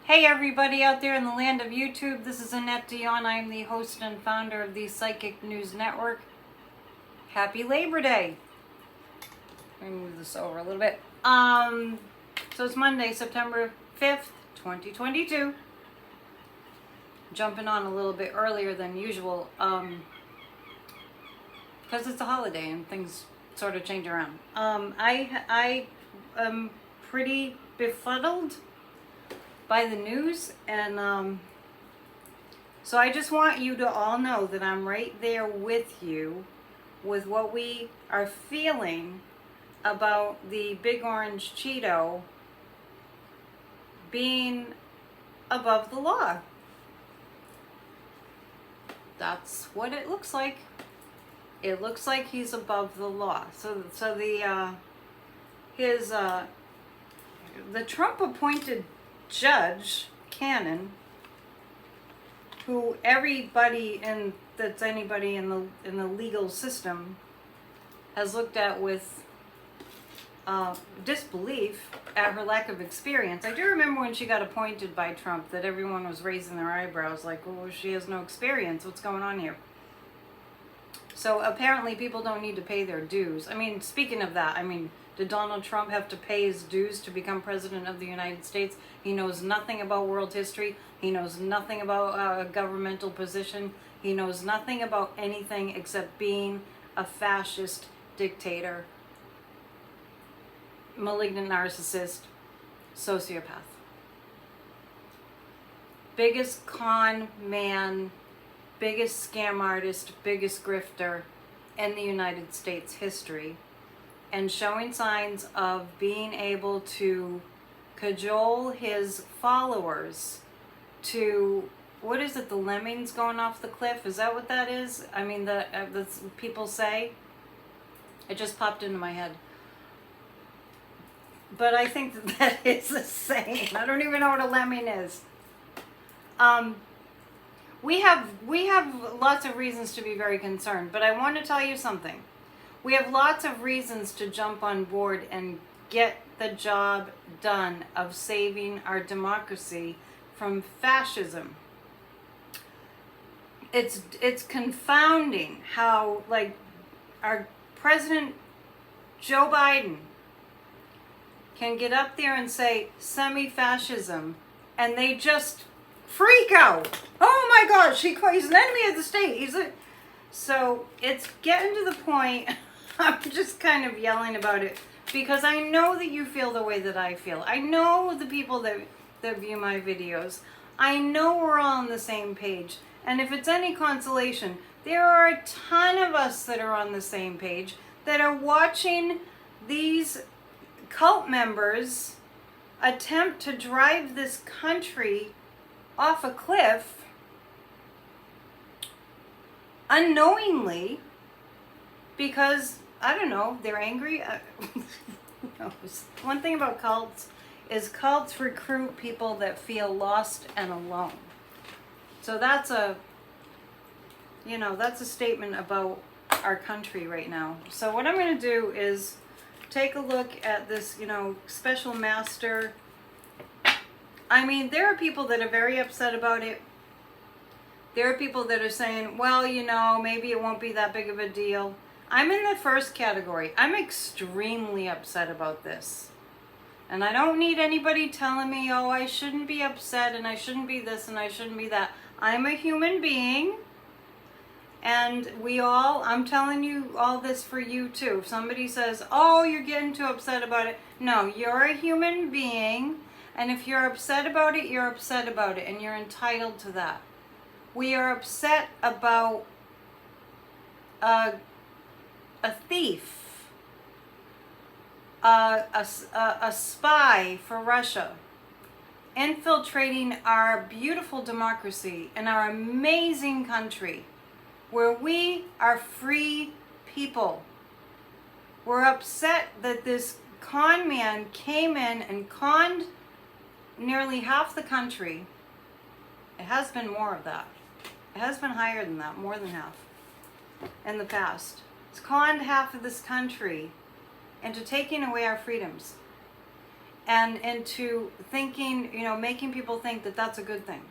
Hey everybody out there in the land of YouTube, this is Annette Dion. I'm the host and founder of the Psychic News Network. Happy Labor Day. Let me move this over a little bit. So it's Monday, September 5th, 2022. Jumping on a little bit earlier than usual, because it's a holiday and things sort of change around. I am pretty befuddled by the news, and so I just want you to all know that I'm right there with you with what we are feeling about the Big Orange Cheeto being above the law. That's what it looks like. It looks like he's above the law. So the Trump appointed Judge PNN, who everybody that's anybody in the legal system has looked at with disbelief at her lack of experience. I do remember when she got appointed by Trump that everyone was raising their eyebrows like, oh, she has no experience. What's going on here? So apparently people don't need to pay their dues. I mean, speaking of that, did Donald Trump have to pay his dues to become president of the United States? He knows nothing about world history. He knows nothing about a governmental position. He knows nothing about anything except being a fascist dictator, malignant narcissist, sociopath. Biggest con man, biggest scam artist, biggest grifter in the United States history, and showing signs of being able to cajole his followers to, what is it, the lemmings going off the cliff? Is that what that is? I mean, the people say. It just popped into my head. But I think that is a saying. I don't even know what a lemming is. We have lots of reasons to be very concerned, but I want to tell you something. We have lots of reasons to jump on board and get the job done of saving our democracy from fascism. It's confounding how, like, our President Joe Biden can get up there and say semi-fascism, and they just freak out. Oh my gosh, he's an enemy of the state. So it's getting to the point. I'm just kind of yelling about it because I know that you feel the way that I feel. I know the people that view my videos. I know we're all on the same page. And if it's any consolation, there are a ton of us that are on the same page that are watching these cult members attempt to drive this country off a cliff unknowingly because, I don't know, they're angry. Who knows? One thing about cults is cults recruit people that feel lost and alone. So that's a statement about our country right now. So what I'm going to do is take a look at this, special master. I mean, there are people that are very upset about it. There are people that are saying, well, maybe it won't be that big of a deal. I'm in the first category. I'm extremely upset about this. And I don't need anybody telling me, oh, I shouldn't be upset and I shouldn't be this and I shouldn't be that. I'm a human being. And I'm telling you all this for you too. If somebody says, oh, you're getting too upset about it. No, you're a human being. And if you're upset about it, you're upset about it. And you're entitled to that. We are upset about a thief, a spy for Russia, infiltrating our beautiful democracy and our amazing country, where we are free people. We're upset that this con man came in and conned nearly half the country. It has been more of that. It has been higher than that, more than half in the past. It's conned half of this country into taking away our freedoms. and into thinking, making people think that that's a good thing.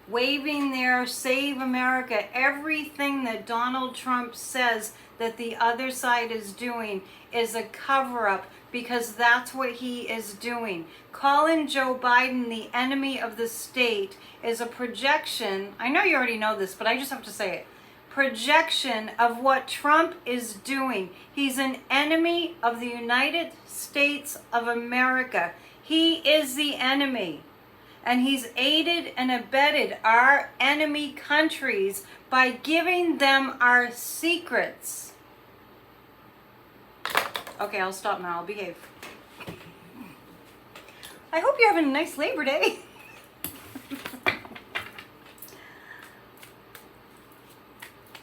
Waving their Save America, everything that Donald Trump says that the other side is doing is a cover-up, because that's what he is doing. Calling Joe Biden the enemy of the state is a projection. I know you already know this, but I just have to say it. Projection of what Trump is doing. He's an enemy of the United States of America. He is the enemy. And he's aided and abetted our enemy countries by giving them our secrets. Okay, I'll stop now. I'll behave. I hope you're having a nice Labor Day.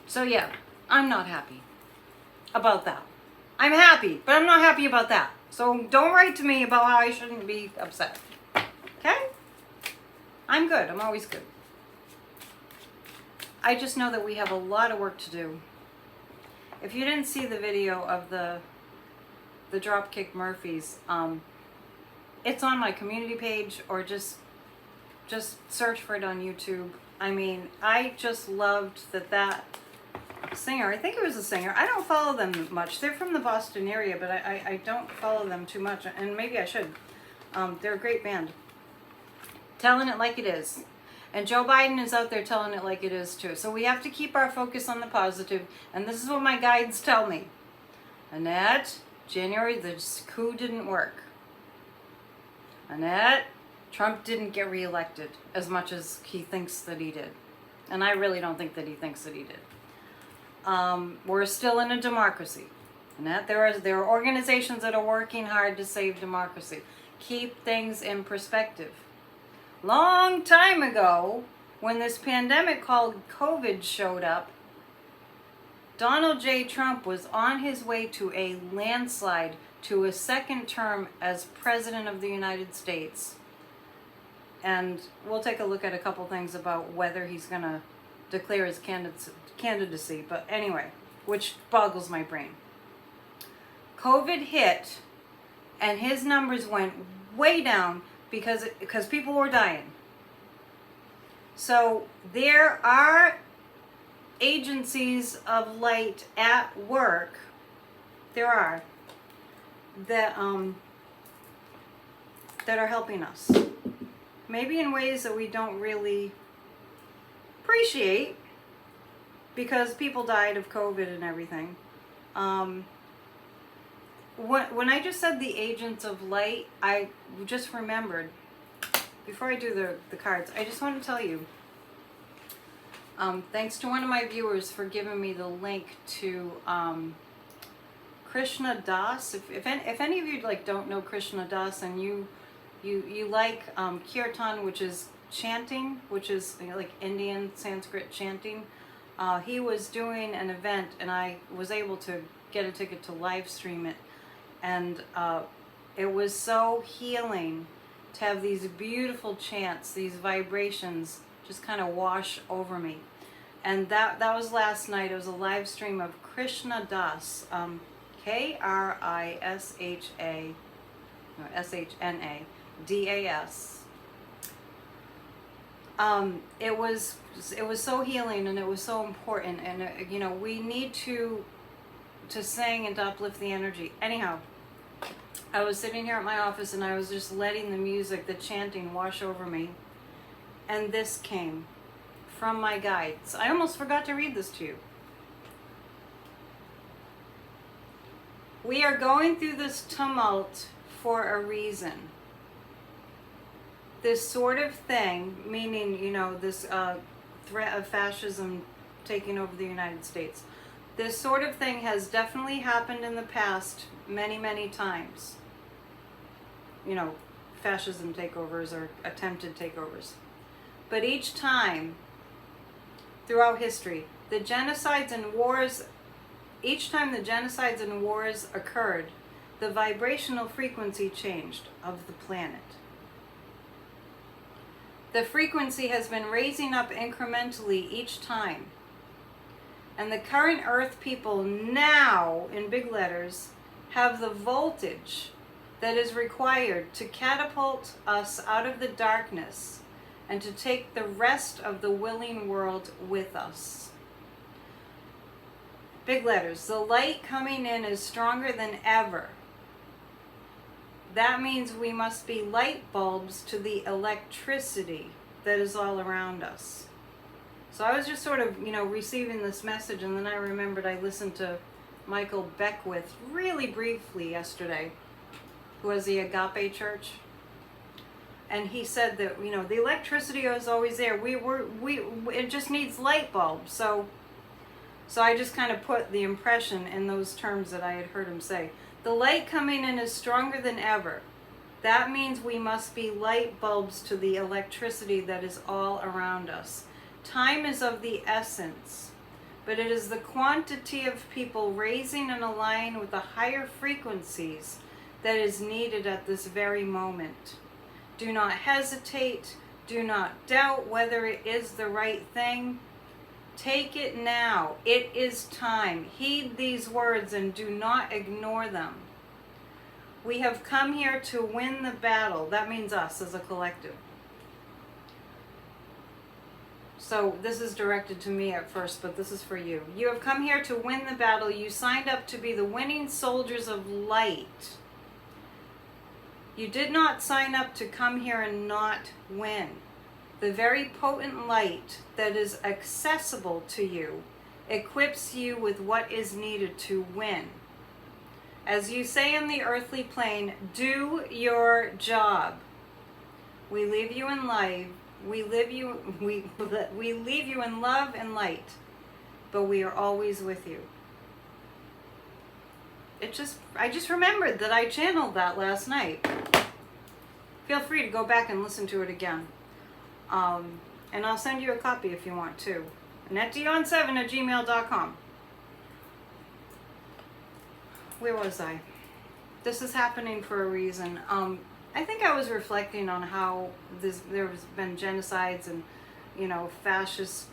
So yeah, I'm not happy about that. I'm happy, but I'm not happy about that. So don't write to me about how I shouldn't be upset. Okay? I'm good. I'm always good. I just know that we have a lot of work to do. If you didn't see the video of the Dropkick Murphys, it's on my community page, or just search for it on YouTube. I mean, I just loved that singer, I think it was a singer, I don't follow them much. They're from the Boston area, but I don't follow them too much, and maybe I should. They're a great band. Telling it like it is. And Joe Biden is out there telling it like it is too. So we have to keep our focus on the positive, and this is what my guides tell me. Annette, January, the coup didn't work. Annette, Trump didn't get reelected as much as he thinks that he did. And I really don't think that he thinks that he did. We're still in a democracy. Annette, there are organizations that are working hard to save democracy. Keep things in perspective. Long time ago, when this pandemic called COVID showed up, Donald J. Trump was on his way to a landslide to a second term as President of the United States. And we'll take a look at a couple things about whether he's going to declare his candidacy. But anyway, which boggles my brain. COVID hit, and his numbers went way down because people were dying. So there are agencies of light at work. There are that are helping us. Maybe in ways that we don't really appreciate, because people died of COVID and everything. When I just said the agents of light, I just remembered, before I do the cards, I just want to tell you, thanks to one of my viewers for giving me the link to Krishna Das. If any of you don't know Krishna Das, and you like kirtan, which is chanting, which is like Indian Sanskrit chanting, he was doing an event, and I was able to get a ticket to live stream it. And it was so healing to have these beautiful chants, these vibrations just kind of wash over me. And that was last night. It was a live stream of Krishna Das, Shnadas. It was so healing, and it was so important, and we need to sing and to uplift the energy. Anyhow, I was sitting here at my office, and I was just letting the music, the chanting, wash over me, and this came from my guides. I almost forgot to read this to you. We are going through this tumult for a reason. This sort of thing, meaning, this threat of fascism taking over the United States. This sort of thing has definitely happened in the past many, many times. Fascism takeovers or attempted takeovers. But each time, throughout history, each time the genocides and wars occurred, the vibrational frequency changed of the planet. The frequency has been raising up incrementally each time. And the current Earth people now, in big letters, have the voltage that is required to catapult us out of the darkness and to take the rest of the willing world with us. Big letters. The light coming in is stronger than ever. That means we must be light bulbs to the electricity that is all around us. So I was just sort of, receiving this message, and then I remembered I listened to Michael Beckwith really briefly yesterday, who has the Agape Church. And he said that, the electricity is always there. It just needs light bulbs. So I just kind of put the impression in those terms that I had heard him say. The light coming in is stronger than ever. That means we must be light bulbs to the electricity that is all around us. Time is of the essence, but it is the quantity of people raising and aligning with the higher frequencies that is needed at this very moment. Do not hesitate. Do not doubt whether it is the right thing. Take it now. It is time. Heed these words and do not ignore them. We have come here to win the battle. That means us as a collective. So this is directed to me at first, but this is for you. You have come here to win the battle. You signed up to be the winning soldiers of light. You did not sign up to come here and not win. The very potent light that is accessible to you equips you with what is needed to win. As you say in the earthly plane, do your job. We leave you in life. We leave you in love and light, but we are always with you. I just remembered that I channeled that last night. Feel free to go back and listen to it again. And I'll send you a copy if you want to. netdion7@gmail.com. Where was I? This is happening for a reason. I think I was reflecting on how there's been genocides and, fascist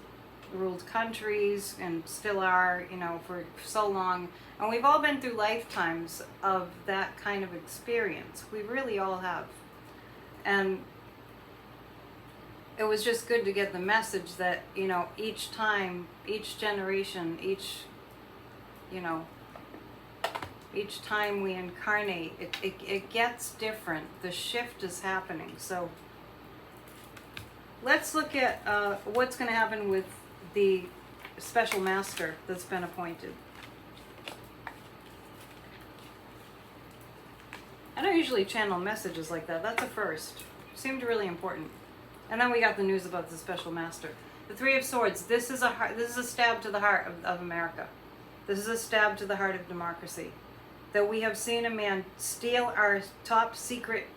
ruled countries and still are, for so long. And we've all been through lifetimes of that kind of experience. We really all have. And it was just good to get the message that, each time, each generation, each time we incarnate, it gets different. The shift is happening. So let's look at what's going to happen with the special master that's been appointed. I don't usually channel messages like that. That's a first. Seemed really important. And then we got the news about the special master. The Three of Swords. This is a stab to the heart of America. This is a stab to the heart of democracy. That we have seen a man steal our top secret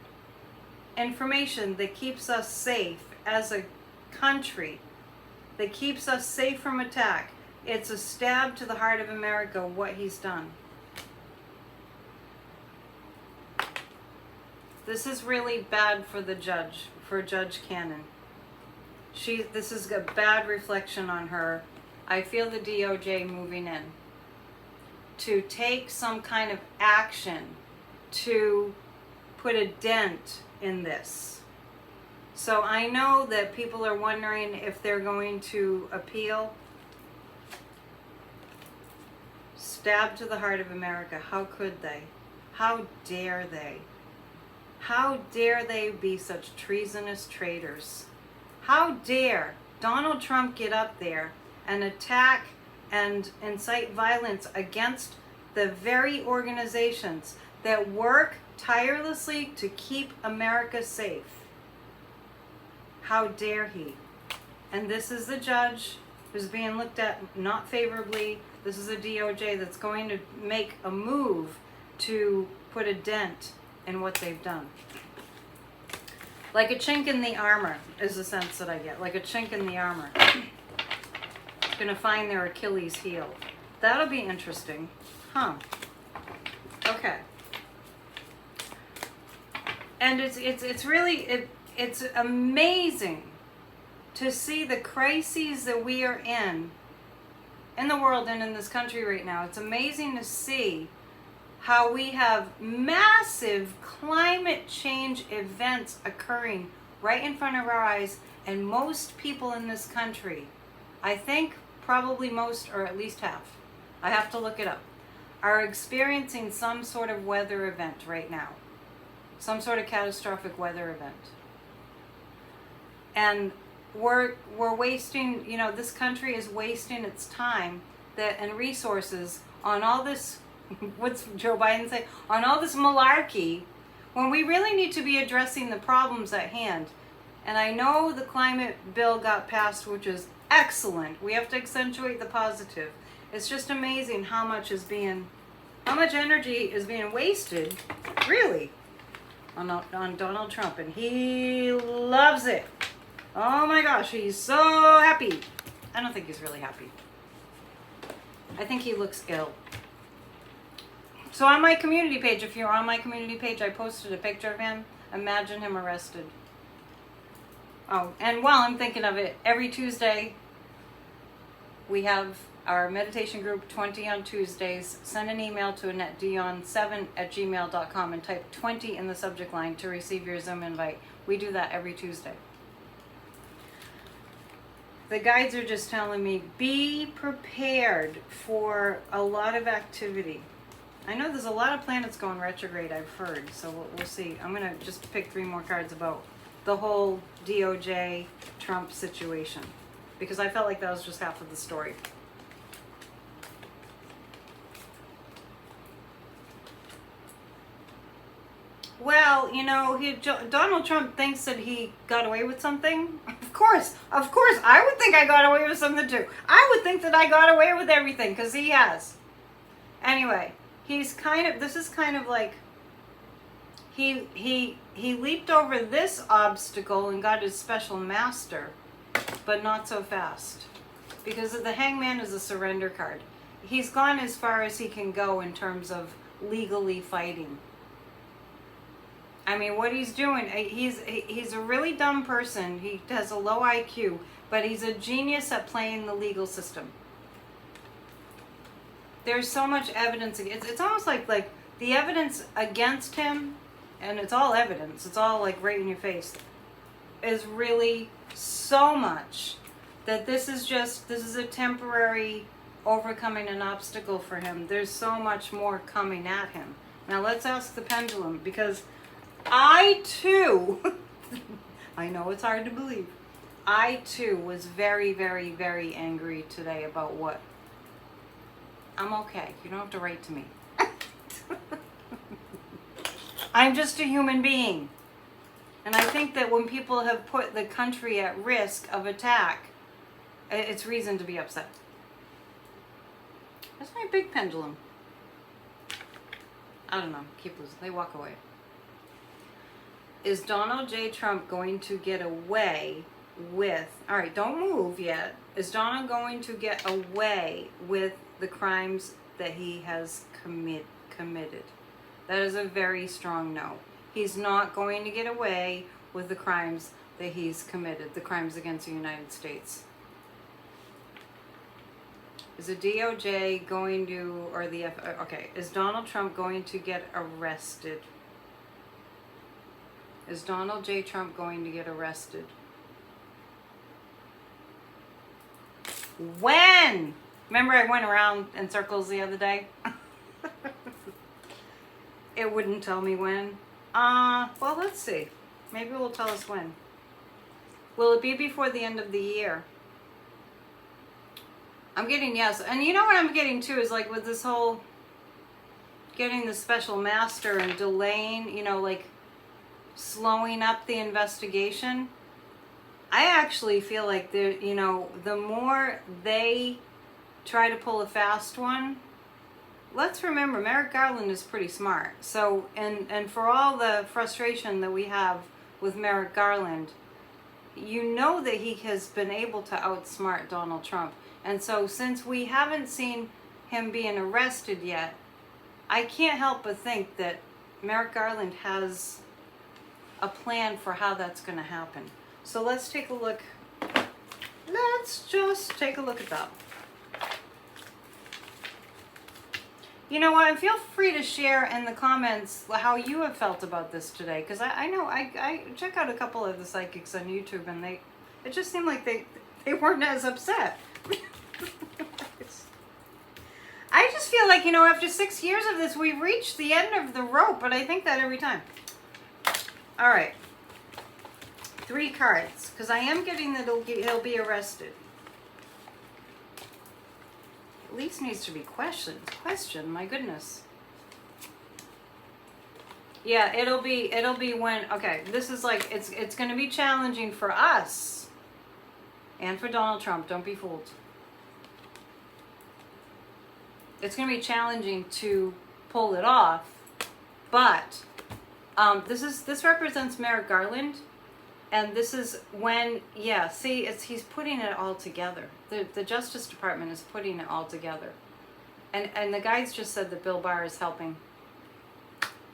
information that keeps us safe as a country, that keeps us safe from attack. It's a stab to the heart of America, what he's done. This is really bad for the judge, for Judge Cannon. This is a bad reflection on her. I feel the DOJ moving in to take some kind of action to put a dent in this. So I know that people are wondering if they're going to appeal. Stab to the heart of America. How could they? How dare they? How dare they be such treasonous traitors? How dare Donald Trump get up there and attack and incite violence against the very organizations that work tirelessly to keep America safe? How dare he? And this is the judge who's being looked at not favorably. This is a DOJ that's going to make a move to put a dent in what they've done. Like a chink in the armor is the sense that I get. Like a chink in the armor. Going to find their Achilles heel. That'll be interesting. Huh. Okay. And it's really it's amazing to see the crises that we are in the world and in this country right now. It's amazing to see how we have massive climate change events occurring right in front of our eyes, and most people in this country, I think probably most or at least half, I have to look it up, are experiencing some sort of weather event right now. Some sort of catastrophic weather event. And we're wasting, this country is wasting its time and resources on all this, what's Joe Biden say? On all this malarkey, when we really need to be addressing the problems at hand. And I know the climate bill got passed, which is excellent. We have to accentuate the positive. It's just amazing how much energy is being wasted, really, on Donald Trump, and he loves it. Oh my gosh, he's so happy. I don't think he's really happy. I think he looks ill. So on my community page, if you're on my community page, I posted a picture of him. Imagine him arrested. Oh, and while I'm thinking of it, every Tuesday we have our meditation group, 20 on Tuesdays. Send an email to AnnetteDion7@gmail.com and type 20 in the subject line to receive your Zoom invite. We do that every Tuesday. The guides are just telling me, be prepared for a lot of activity. I know there's a lot of planets going retrograde, I've heard, so we'll see. I'm going to just pick 3 more cards about the whole DOJ Trump situation, because I felt like that was just half of the story. Well, Donald Trump thinks that he got away with something. Of course, I would think I got away with something too. I would think that I got away with everything, because he has. Anyway, this is kind of like, he leaped over this obstacle and got his special master, but not so fast. Because the Hangman is a surrender card. He's gone as far as he can go in terms of legally fighting. I mean, what he's doing, he's a really dumb person. He has a low IQ, but he's a genius at playing the legal system. There's so much evidence. It's almost like the evidence against him, and it's all evidence. It's all like right in your face. Is really so much that this is a temporary overcoming an obstacle for him. There's so much more coming at him. Now let's ask the pendulum, because I too, I know it's hard to believe, I too was very, very, very angry today about what? I'm okay. You don't have to write to me. I'm just a human being. And I think that when people have put the country at risk of attack, it's reason to be upset. That's my big pendulum. I don't know. Keep losing. They walk away. Is Donald J. Trump going to get away with... All right, don't move yet. Is Donald going to get away with the crimes that he has committed? That is a very strong no. He's not going to get away with the crimes that he's committed, the crimes against the United States. Is the DOJ going to, or the okay, is Donald Trump going to get arrested? Is Donald J. Trump going to get arrested? When? Remember I went around in circles the other day? It wouldn't tell me when. Well, let's see. Maybe it will tell us when. Will it be before the end of the year? I'm getting yes. And you know what I'm getting too is like with this whole getting the special master and delaying, like slowing up the investigation. I actually feel like the more they try to pull a fast one, let's remember Merrick Garland is pretty smart. So, and for all the frustration that we have with Merrick Garland, you know that he has been able to outsmart Donald Trump. And so since we haven't seen him being arrested yet, I can't help but think that Merrick Garland has a plan for how that's going to happen. So let's take a look. Let's just take a look at that. You know what? And feel free to share in the comments how you have felt about this today, because I know I check out a couple of the psychics on YouTube, and it just seemed like they weren't as upset. I just feel like, after 6 years of this, we've reached the end of the rope, but I think that every time. All right. 3 cards, because I am getting that he'll be arrested. At least needs to be questioned. My goodness. Yeah, it'll be when, okay, this is like, it's going to be challenging for us and for Donald Trump. Don't be fooled. It's going to be challenging to pull it off, but this represents Merrick Garland, and this is when, yeah, see, he's putting it all together. The Justice Department is putting it all together, and the guys just said that Bill Barr is helping.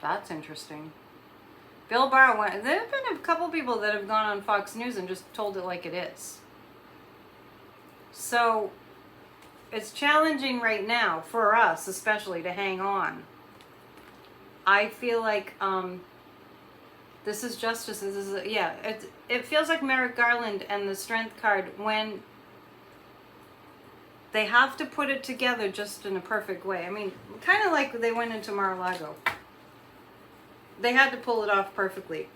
That's interesting. Bill Barr went. There have been a couple people that have gone on Fox News and just told it like it is. So it's challenging right now for us, especially, to hang on. I feel like this is justice. This is it feels like Merrick Garland and the Strength card, when they have to put it together just in a perfect way. I mean, kind of like they went into Mar-a-Lago. They had to pull it off perfectly.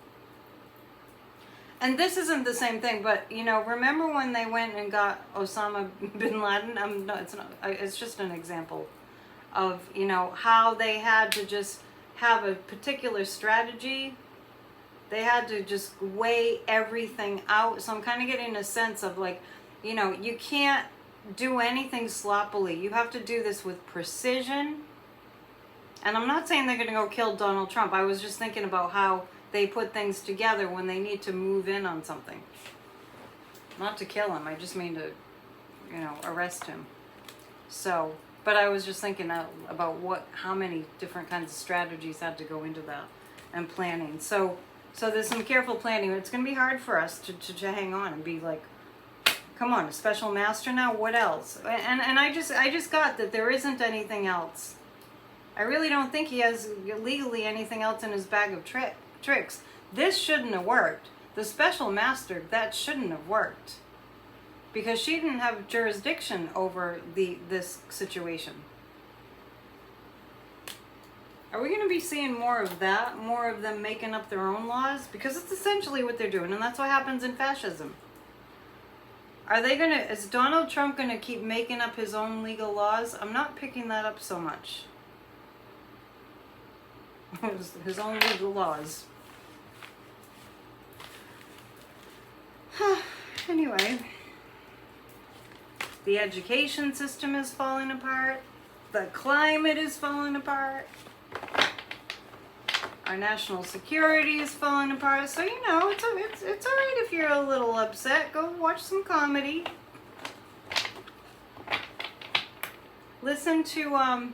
And this isn't the same thing, but remember when they went and got Osama bin Laden? No, it's not. It's just an example of how they had to just have a particular strategy. They had to just weigh everything out. So I'm kind of getting a sense of like, you can't do anything sloppily. You have to do this with precision. And I'm not saying they're going to go kill Donald Trump. I was just thinking about how they put things together when they need to move in on something. Not to kill him, I just mean to, arrest him. So, but I was just thinking about how many different kinds of strategies had to go into that, and planning. So there's some careful planning. It's going to be hard for us to hang on and be like, come on, a special master now? What else? And I just got that there isn't anything else. I really don't think he has legally anything else in his bag of tricks. This shouldn't have worked. The special master, that shouldn't have worked, because she didn't have jurisdiction over this situation. Are we going to be seeing more of that? More of them making up their own laws? Because it's essentially what they're doing, and that's what happens in fascism. Is Donald Trump going to keep making up his own legal laws? I'm not picking that up so much. His own legal laws. Anyway, the education system is falling apart. The climate is falling apart. Our national security is falling apart. So it's all right if you're a little upset. Go watch some comedy. Listen to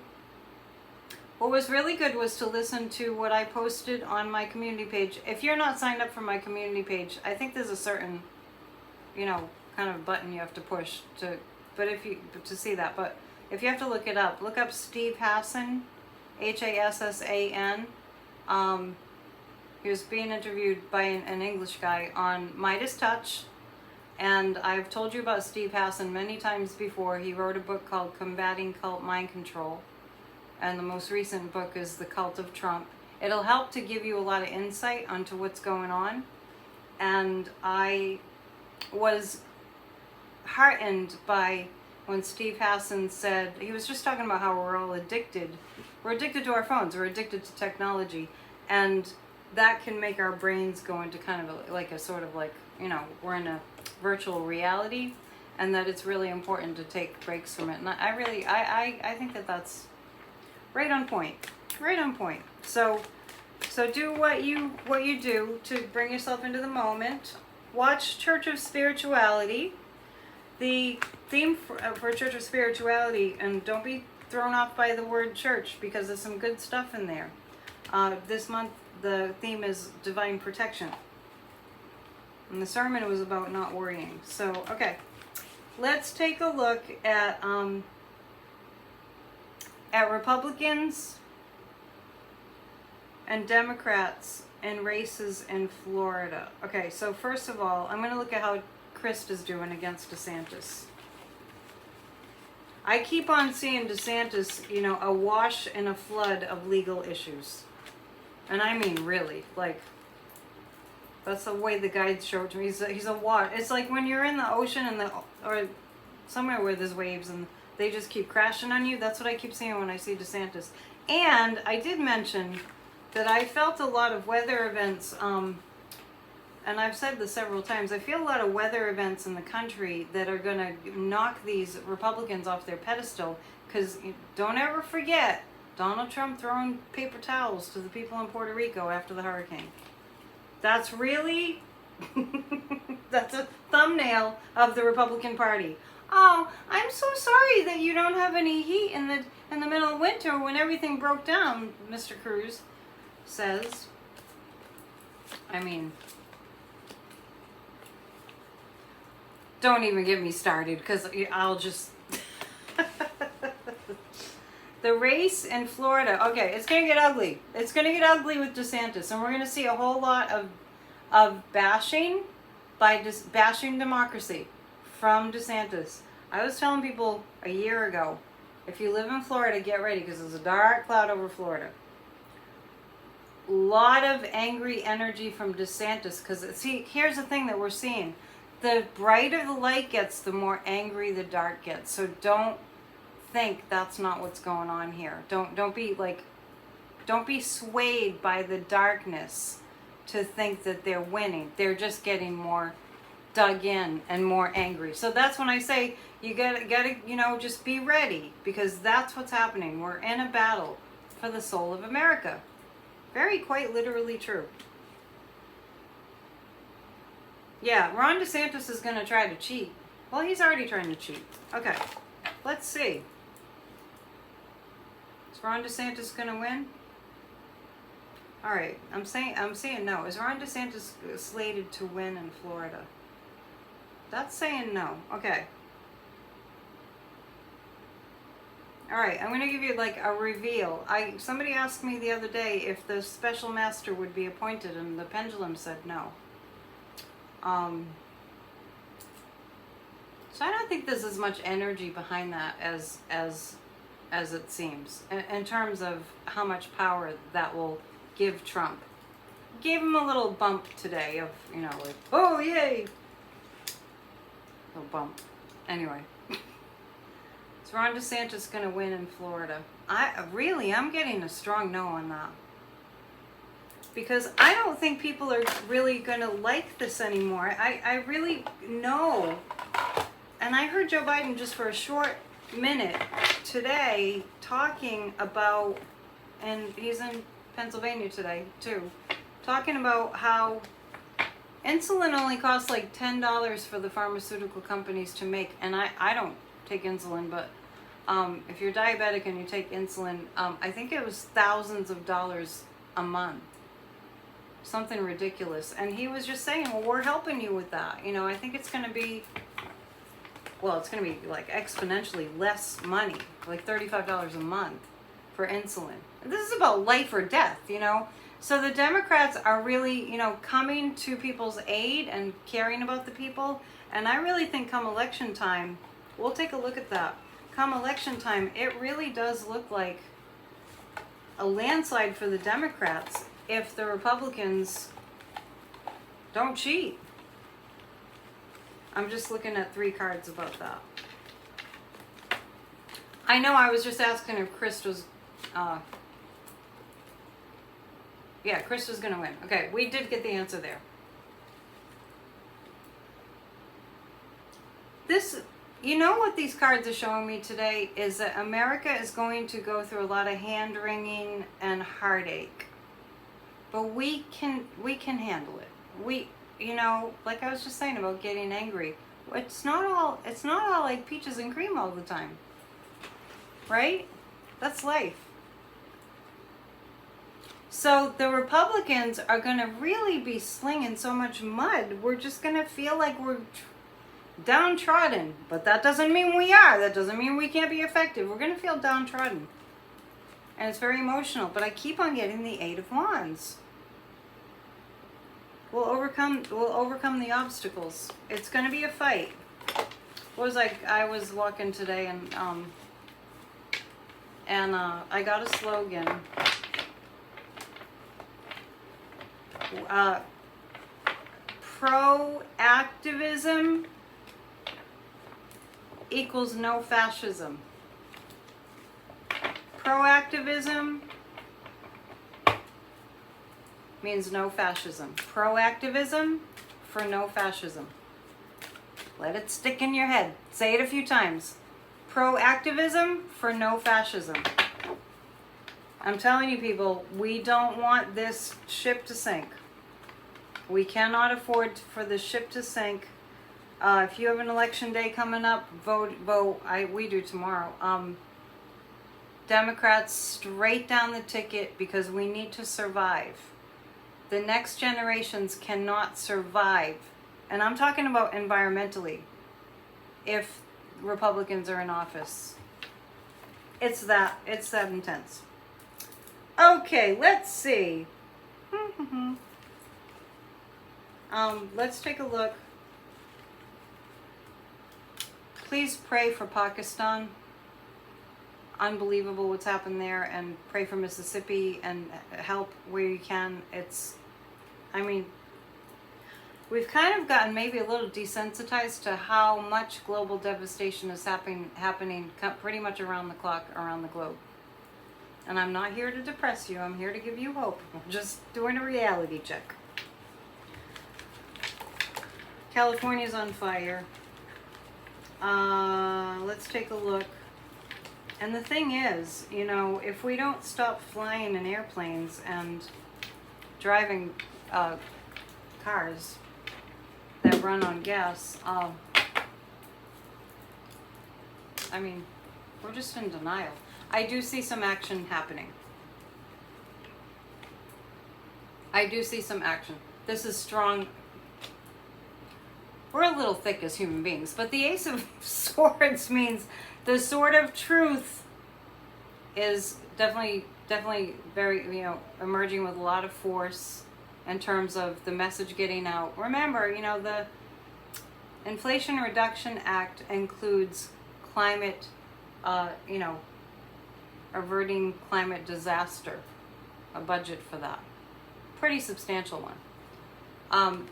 what was really good was to listen to what I posted on my community page. If you're not signed up for my community page, I think there's a certain, kind of button you have to push to see that. But if you have to look it up, look up Steve Hassan, Hassan. He was being interviewed by an English guy on Midas Touch. And I've told you about Steve Hassan many times before. He wrote a book called Combating Cult Mind Control. And the most recent book is The Cult of Trump. It'll help to give you a lot of insight onto what's going on. And I was heartened by when Steve Hassan said, he was just talking about how we're all addicted. We're addicted to our phones. We're addicted to technology. And that can make our brains go into kind of we're in a virtual reality, and that it's really important to take breaks from it. And I think that's right on point. Right on point. So do what you do to bring yourself into the moment. Watch Church of Spirituality. The theme for Church of Spirituality, and don't be thrown off by the word church, because there's some good stuff in there. This month the theme is divine protection. And the sermon was about not worrying. So, okay. Let's take a look at at Republicans and Democrats in races in Florida. Okay, so first of all, I'm going to look at how Christ is doing against DeSantis. I keep on seeing DeSantis, you know, awash in a flood of legal issues. And I mean really, like, that's the way the guide showed to me. He's a wash. It's like when you're in the ocean and or somewhere where there's waves and they just keep crashing on you. That's what I keep seeing when I see DeSantis. And I did mention that I felt a lot of weather events, and I've said this several times, I feel a lot of weather events in the country that are going to knock these Republicans off their pedestal, because don't ever forget Donald Trump throwing paper towels to the people in Puerto Rico after the hurricane. That's really, that's a thumbnail of the Republican Party. Oh, I'm so sorry that you don't have any heat in the middle of winter when everything broke down, Mr. Cruz says. I mean, don't even get me started, because I'll just... The race in Florida. Okay, it's going to get ugly. It's going to get ugly with DeSantis, and we're going to see a whole lot of bashing bashing democracy from DeSantis. I was telling people a year ago, if you live in Florida, get ready, because there's a dark cloud over Florida. A lot of angry energy from DeSantis, because, see, here's the thing that we're seeing. The brighter the light gets, the more angry the dark gets. So don't think that's not what's going on here. Don't be swayed by the darkness to think that they're winning. They're just getting more dug in and more angry. So that's when I say you gotta you know, just be ready, because that's what's happening. We're in a battle for the soul of America. Very quite literally true. Yeah, Ron DeSantis is going to try to cheat. Well, he's already trying to cheat. Okay, let's see. Is Ron DeSantis going to win? All right, I'm saying no. Is Ron DeSantis slated to win in Florida? That's saying no. Okay. All right, I'm going to give you like a reveal. Somebody asked me the other day if the special master would be appointed, and the pendulum said no. So I don't think there's as much energy behind that as it seems, in terms of how much power that will give Trump. Gave him a little bump today of, you know, like, oh yay, little bump. Anyway. Is Ron DeSantis going to win in Florida? I'm getting a strong no on that. Because I don't think people are really going to like this anymore. I really know. And I heard Joe Biden just for a short minute today talking about, and he's in Pennsylvania today too, talking about how insulin only costs like $10 for the pharmaceutical companies to make. And I don't take insulin, but if you're diabetic and you take insulin, I think it was thousands of dollars a month. Something ridiculous. And he was just saying, well, we're helping you with that. You know, I think it's going to be, well, it's going to be like exponentially less money, like $35 a month for insulin. This is about life or death, you know. So the Democrats are really, you know, coming to people's aid and caring about the people. And I really think come election time, we'll take a look at that. Come election time, it really does look like a landslide for the Democrats if the Republicans don't cheat. I'm just looking at 3 cards about that. I know I was just asking if Chris was, yeah, Chris was going to win. Okay, we did get the answer there. This, you know what these cards are showing me today is that America is going to go through a lot of hand-wringing and heartache. But we can handle it. We, you know, like I was just saying about getting angry. It's not all like peaches and cream all the time. Right? That's life. So the Republicans are going to really be slinging so much mud. We're just going to feel like we're downtrodden. But that doesn't mean we are. That doesn't mean we can't be effective. We're going to feel downtrodden. And it's very emotional, but I keep on getting the Eight of Wands. We'll overcome the obstacles. It's going to be a fight. What was I was walking today and I got a slogan. Pro-activism equals no fascism. Proactivism means no fascism. Proactivism for no fascism. Let it stick in your head. Say it a few times. Proactivism for no fascism. I'm telling you people, we don't want this ship to sink. We cannot afford for the ship to sink. If you have an election day coming up, vote. We do tomorrow. Democrats straight down the ticket because we need to survive. The next generations cannot survive. And I'm talking about environmentally. If Republicans are in office. It's that intense. Okay, let's see. Let's take a look. Please pray for Pakistan. Unbelievable what's happened there, and pray for Mississippi and help where you can. We've kind of gotten maybe a little desensitized to how much global devastation is happening pretty much around the clock around the globe. And I'm not here to depress you. I'm here to give you hope. I'm just doing a reality check. California's on fire. Let's take a look. And the thing is, if we don't stop flying in airplanes and driving cars that run on gas, we're just in denial. I do see some action happening. I do see some action. This is strong. We're a little thick as human beings, but the Ace of Swords means the sword of truth is definitely very, emerging with a lot of force in terms of the message getting out. Remember, the Inflation Reduction Act includes climate, averting climate disaster, a budget for that. Pretty substantial one.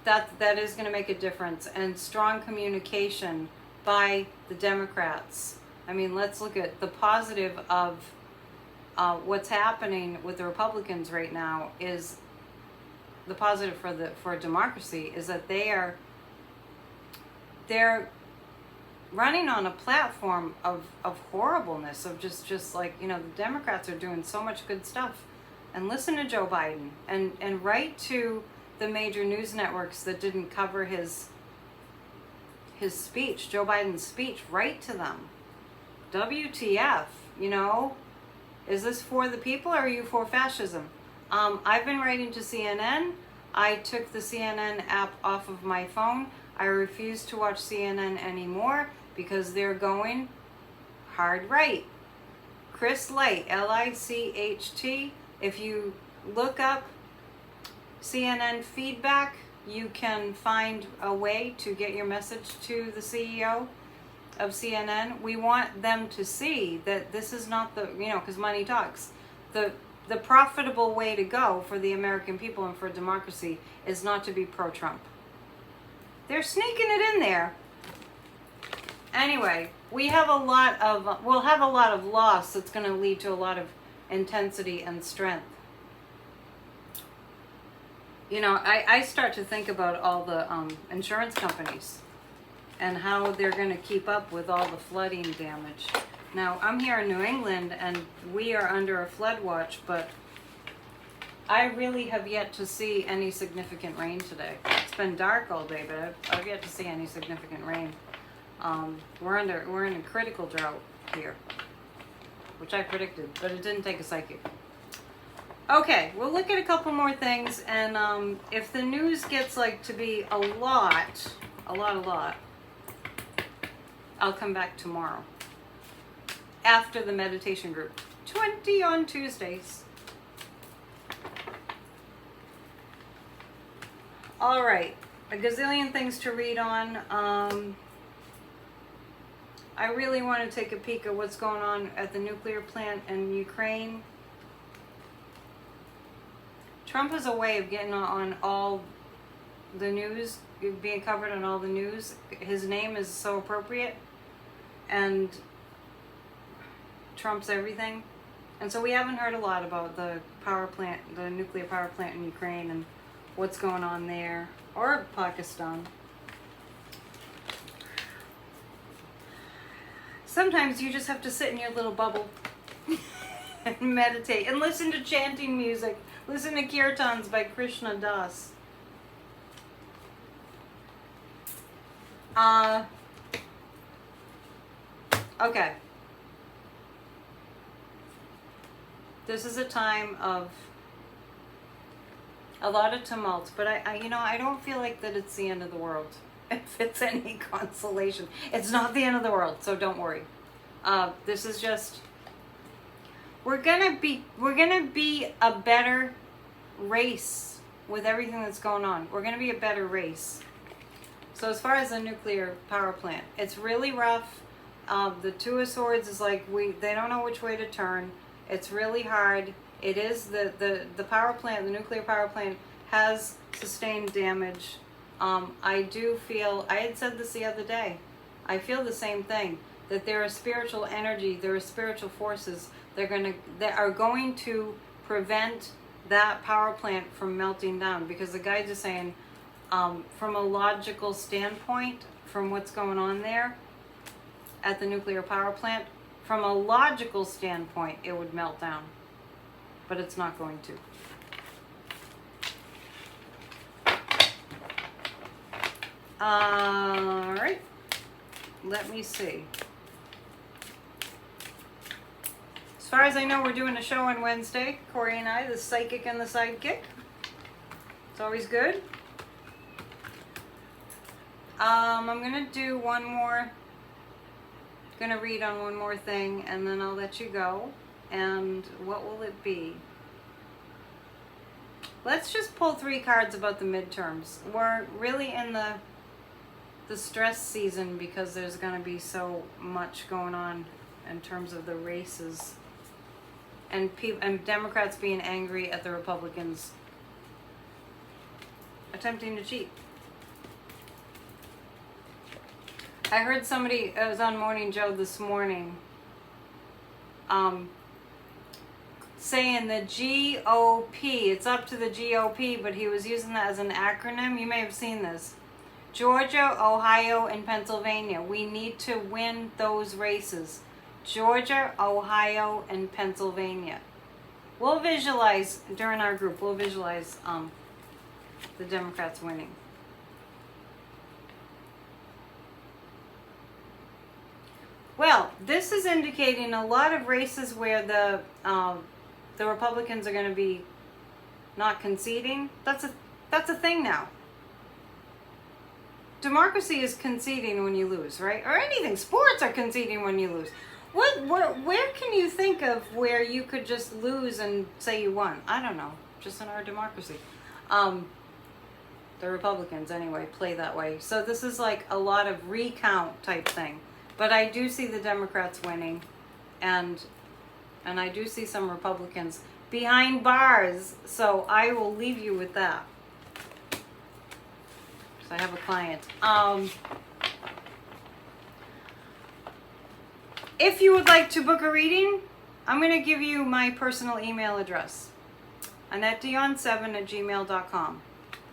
That is going to make a difference, and strong communication by the Democrats. Let's look at the positive of what's happening with the Republicans right now. Is the positive for democracy is that they're running on a platform of horribleness, of just like, the Democrats are doing so much good stuff. And listen to Joe Biden and write to the major news networks that didn't cover his speech, Joe Biden's speech. Write to them. WTF, is this for the people or are you for fascism? I've been writing to CNN. I took the CNN app off of my phone. I refuse to watch CNN anymore because they're going hard right. Chris Licht, Licht. If you look up CNN feedback, you can find a way to get your message to the CEO of CNN. We want them to see that this is not because money talks. The profitable way to go for the American people and for democracy is not to be pro-Trump. They're sneaking it in there. Anyway, we'll have a lot of loss that's going to lead to a lot of intensity and strength. I start to think about all the insurance companies and how they're going to keep up with all the flooding damage. Now, I'm here in New England and we are under a flood watch, but I really have yet to see any significant rain today. It's been dark all day, but I've yet to see any significant rain. We're in a critical drought here, which I predicted, but it didn't take a psychic. Okay, we'll look at a couple more things, and if the news gets to be a lot, I'll come back tomorrow after the meditation group. 20 on Tuesdays. All right, a gazillion things to read on. I really want to take a peek at what's going on at the nuclear plant in Ukraine. Trump has a way of getting on all the news, being covered on all the news. His name is so appropriate, and Trump's everything. And so we haven't heard a lot about the power plant, the nuclear power plant in Ukraine and what's going on there, or Pakistan. Sometimes you just have to sit in your little bubble and meditate and listen to chanting music. Listen to kirtans by Krishna Das. Okay. This is a time of a lot of tumult, but I don't feel like that it's the end of the world. If it's any consolation, it's not the end of the world, so don't worry. This is just, we're gonna be a better race with everything that's going on. We're gonna be a better race. So as far as the nuclear power plant, it's really rough. The Two of Swords is like, they don't know which way to turn. It's really hard. It is the power plant, the nuclear power plant has sustained damage. I do feel, I had said this the other day, I feel the same thing, that there are spiritual energy, there are spiritual forces that are going to prevent that power plant from melting down, because the guides are saying, from a logical standpoint, from what's going on there at the nuclear power plant, from a logical standpoint, it would melt down, but it's not going to. All right, let me see. As far as I know, we're doing a show on Wednesday, Corey and I, the psychic and the sidekick. It's always good. I'm gonna do one more, gonna read on one more thing, and then I'll let you go. And what will it be? Let's just pull 3 cards about the midterms. We're really in the stress season because there's going to be so much going on in terms of the races, and Democrats being angry at the Republicans attempting to cheat. I heard somebody, it was on Morning Joe this morning, saying the GOP, it's up to the GOP, but he was using that as an acronym. You may have seen this. Georgia, Ohio, and Pennsylvania. We need to win those races. Georgia, Ohio, and Pennsylvania. We'll visualize, during our group, we'll visualize the Democrats winning. Well, this is indicating a lot of races where the Republicans are going to be not conceding. That's a thing now. Democracy is conceding when you lose, right? Or anything. Sports are conceding when you lose. Where can you think of where you could just lose and say you won? I don't know. Just in our democracy. The Republicans, anyway, play that way. So this is like a lot of recount type thing. But I do see the Democrats winning. And I do see some Republicans behind bars. So I will leave you with that. I have a client. If you would like to book a reading, I'm going to give you my personal email address, AnnetteDion7@gmail.com.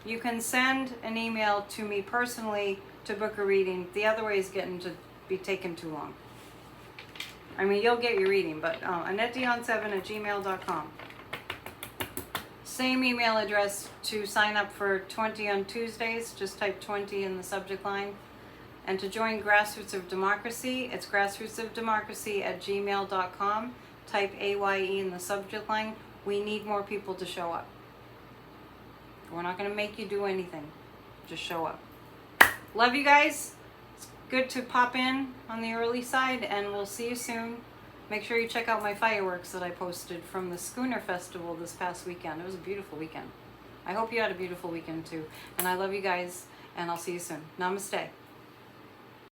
You can send an email to me personally to book a reading. The other way is getting to be taken too long. I mean, you'll get your reading, but AnnetteDion7@gmail.com. Same email address to sign up for 20 on Tuesdays. Just type 20 in the subject line. And to join Grassroots of Democracy, it's grassrootsofdemocracy@gmail.com. Type AYE in the subject line. We need more people to show up. We're not going to make you do anything. Just show up. Love you guys. It's good to pop in on the early side, and we'll see you soon. Make sure you check out my fireworks that I posted from the Schooner Festival this past weekend. It was a beautiful weekend. I hope you had a beautiful weekend too. And I love you guys, and I'll see you soon. Namaste.